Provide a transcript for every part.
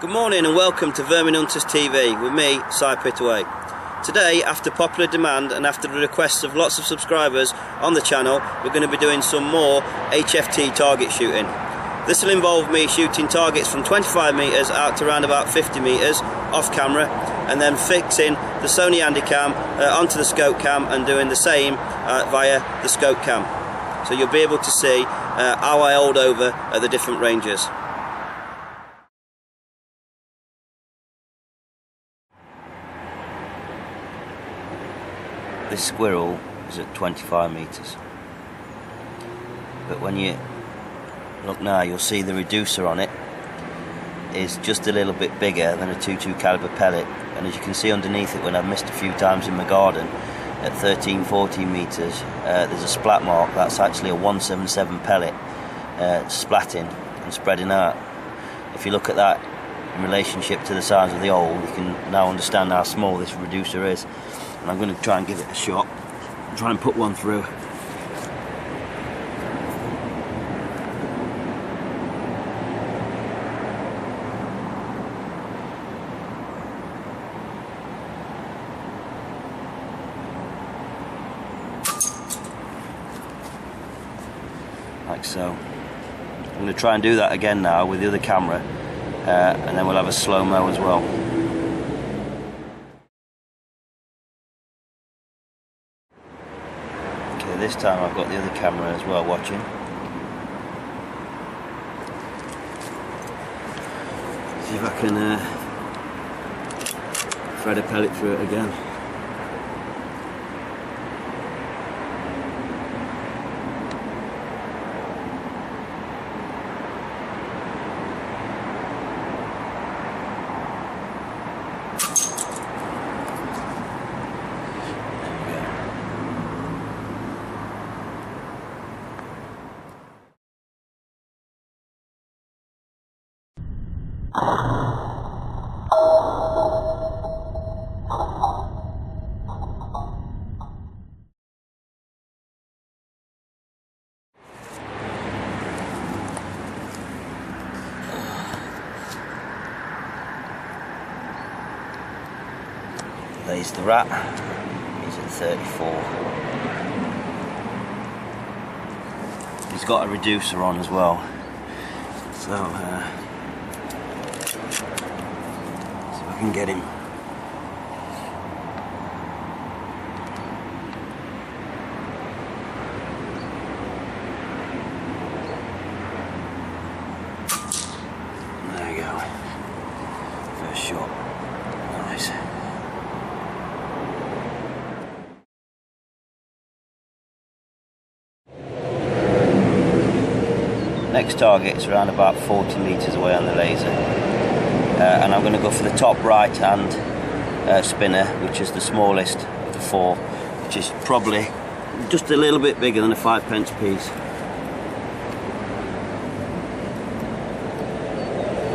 Good morning and welcome to Vermin Hunters TV with me, Si Pitaway. Today, after popular demand and after the requests of lots of subscribers on the channel, we're going to be doing some more HFT target shooting. This will involve me shooting targets from 25 metres out to around about 50 metres off camera, and then fixing the Sony Handycam onto the scope cam and doing the same via the scope cam. So you'll be able to see how I hold over at the different ranges. This squirrel is at 25 metres, but when you look now, you'll see the reducer on it is just a little bit bigger than a .22 caliber pellet, and as you can see underneath it, when I've missed a few times in my garden at 13-14 metres, there's a splat mark. That's actually a 177 pellet splatting and spreading out. If you look at that in relationship to the size of the hole, you can now understand how small this reducer is. And I'm going to try and give it a shot and try and put one through. Like so. I'm going to try and do that again now with the other camera, and then we'll have a slow-mo as well. This time I've got the other camera as well watching. See if I can thread a pellet through it again. There's the rat. He's at 34. He's got a reducer on as well, so see if I can get him. There we go. First shot. Nice. Next target is around about 40 metres away on the laser, and I'm going to go for the top right hand spinner, which is the smallest of the four, which is probably just a little bit bigger than a 5p piece.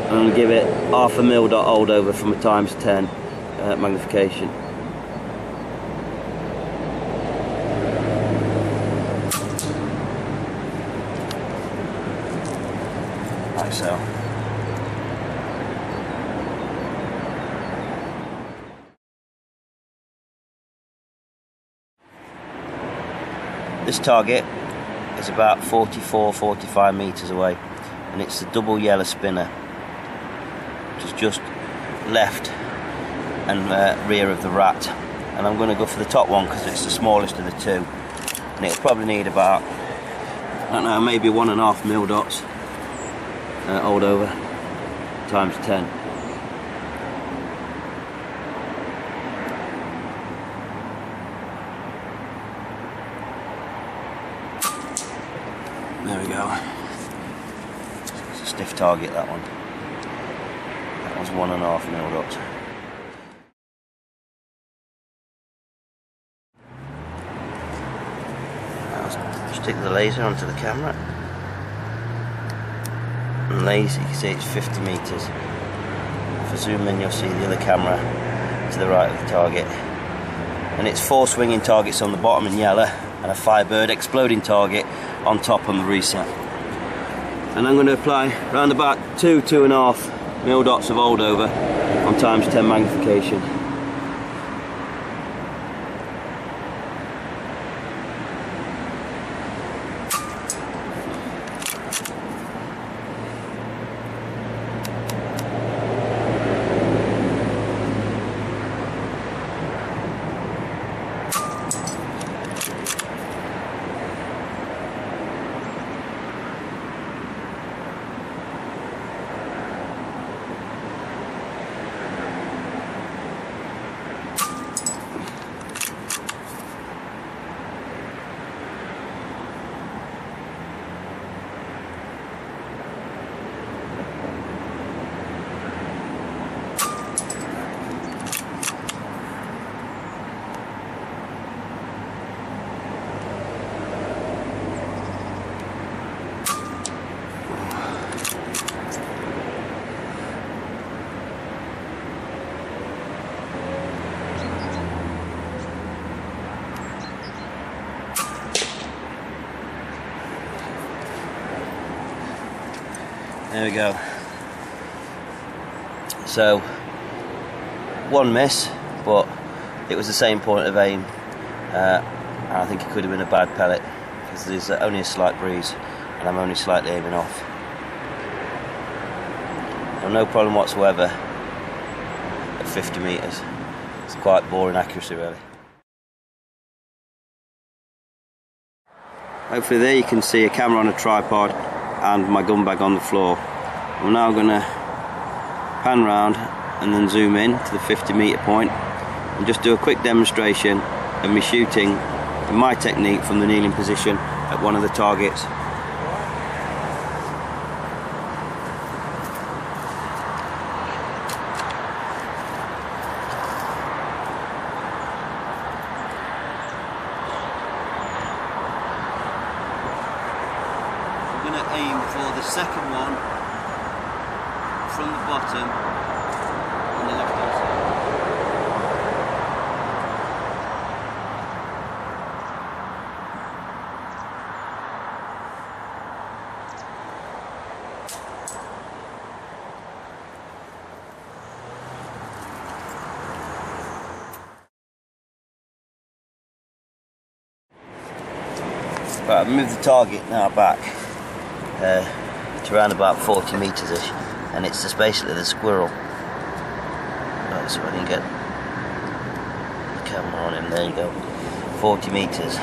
I'm going to give it 0.5 mm dot hold over from a ×10 magnification. Like so. This target is about 44-45 metres away, and it's the double yellow spinner, which is just left and rear of the rat. And I'm going to go for the top one because it's the smallest of the two, and it'll probably need about, I don't know, maybe 1.5 mm dots. Hold over ×10. There we go. It's a stiff target, that one. That was 1.5 mm dots. Now stick the laser onto the camera. And laser, you can see it's 50 metres. If I zoom in, you'll see the other camera to the right of the target. And it's 4 swinging targets on the bottom in yellow, and a Firebird exploding target on top on the reset. And I'm going to apply around about 2-2.5 mil dots of old over on ×10 magnification. There we go. So, one miss, but it was the same point of aim. And I think it could have been a bad pellet because there's only a slight breeze and I'm only slightly aiming off. No problem whatsoever at 50 metres. It's quite boring accuracy really. Hopefully there you can see a camera on a tripod and my gun bag on the floor. I'm now going to pan round and then zoom in to the 50 metre point and just do a quick demonstration of me shooting in my technique from the kneeling position at one of the targets. I'm going to aim for the second one from the bottom on the left hand side. Right, I've moved the target now back to around about 40 metres ish, and it's just basically the squirrel. Right, so I can get the camera on him, there you go, 40 metres.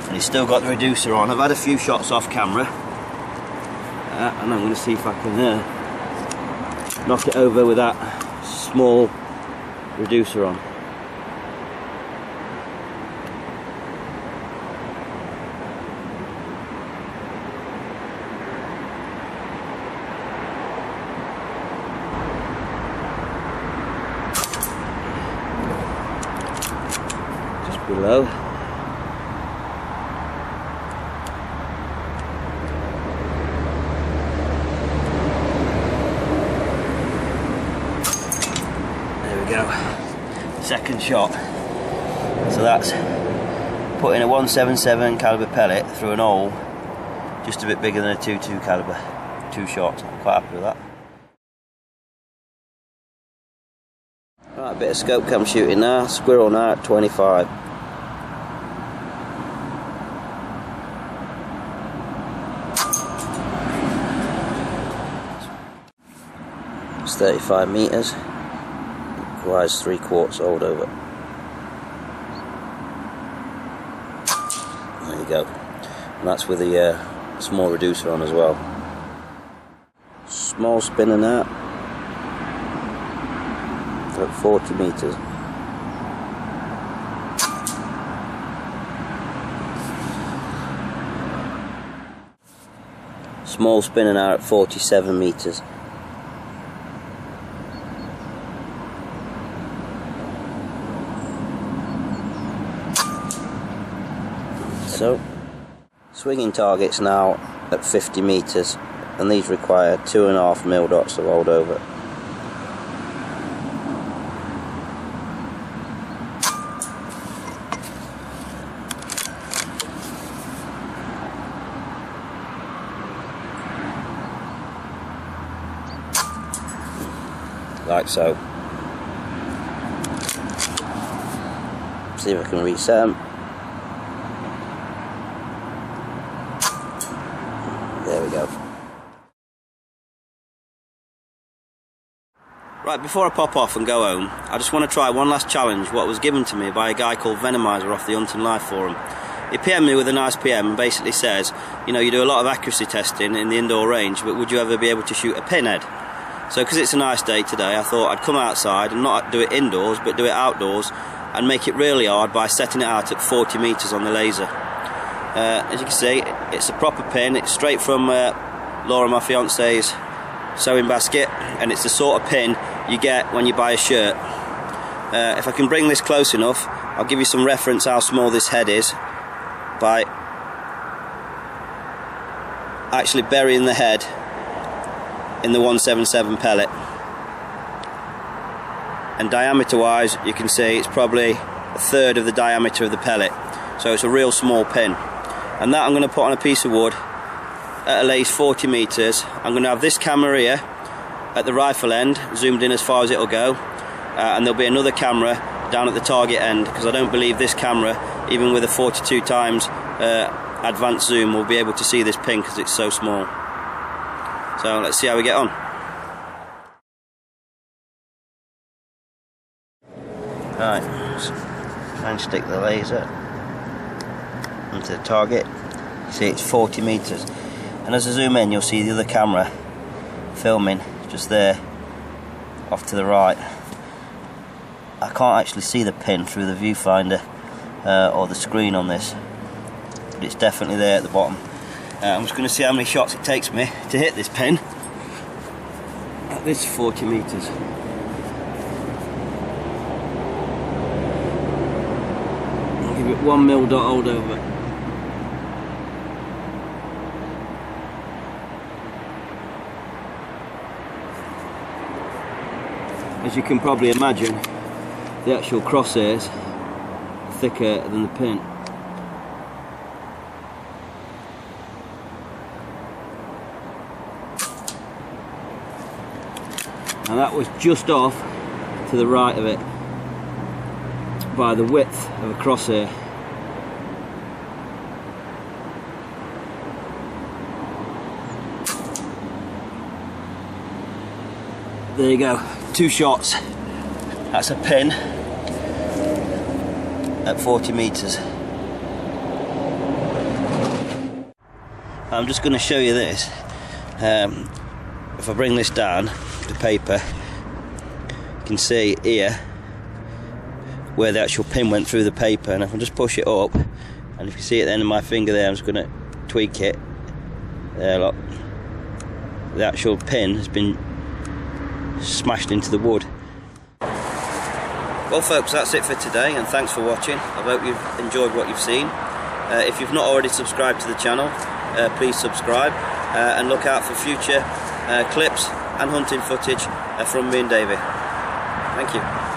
And he's still got the reducer on. I've had a few shots off camera, and I'm going to see if I can knock it over with that small reducer on. Just below. There we go. Second shot. So that's putting a 177 caliber pellet through an hole just a bit bigger than a 22 caliber. 2 shots. I'm quite happy with that. Right, a bit of scope cam shooting now. Squirrel now at 25. It's 35 metres. Requires 3/4 old over. There you go. And that's with the small reducer on as well. Small spinning out at 40 metres. Small spinning out at 47 metres. So, swinging targets now at 50 metres, and these require 2.5 mil dots of old over. like so. See if I can reset them. There we go. Right, before I pop off and go home, I just want to try one last challenge, what was given to me by a guy called Venomizer off the Hunting Life forum. He PM'd me with a nice PM and basically says, you know, you do a lot of accuracy testing in the indoor range, but would you ever be able to shoot a pinhead? So because it's a nice day today, I thought I'd come outside and not do it indoors, but do it outdoors and make it really hard by setting it out at 40 metres on the laser. As you can see, it's a proper pin. It's straight from Laura, my fiance's sewing basket, and it's the sort of pin you get when you buy a shirt. If I can bring this close enough, I'll give you some reference how small this head is by actually burying the head in the 177 pellet. And diameter wise, you can see it's probably a third of the diameter of the pellet, so it's a real small pin. And that I'm going to put on a piece of wood at at least 40 metres. I'm going to have this camera here at the rifle end, zoomed in as far as it'll go, and there'll be another camera down at the target end, because I don't believe this camera, even with a 42 times advanced zoom, will be able to see this pin because it's so small. So let's see how we get on. Right, try and stick the laser into the target. You see it's 40 metres, and as I zoom in you'll see the other camera filming just there off to the right. I can't actually see the pin through the viewfinder or the screen on this, but it's definitely there at the bottom. I'm just going to see how many shots it takes me to hit this pin at this 40 metres. I'll give it 1 mil dot hold over. As you can probably imagine, the actual crosshairs are thicker than the pin. And that was just off to the right of it by the width of a crosshair. There you go, 2 shots. That's a pin at 40 metres. I'm just going to show you this. If I bring this down, the paper, you can see here where the actual pin went through the paper, and if I just push it up, and if you see at the end of my finger there, I'm just going to tweak it. There, look. The actual pin has been smashed into the wood. Well folks, that's it for today, and thanks for watching. I hope you've enjoyed what you've seen. If you've not already subscribed to the channel, please subscribe and look out for future clips and hunting footage from me and Davey. Thank you.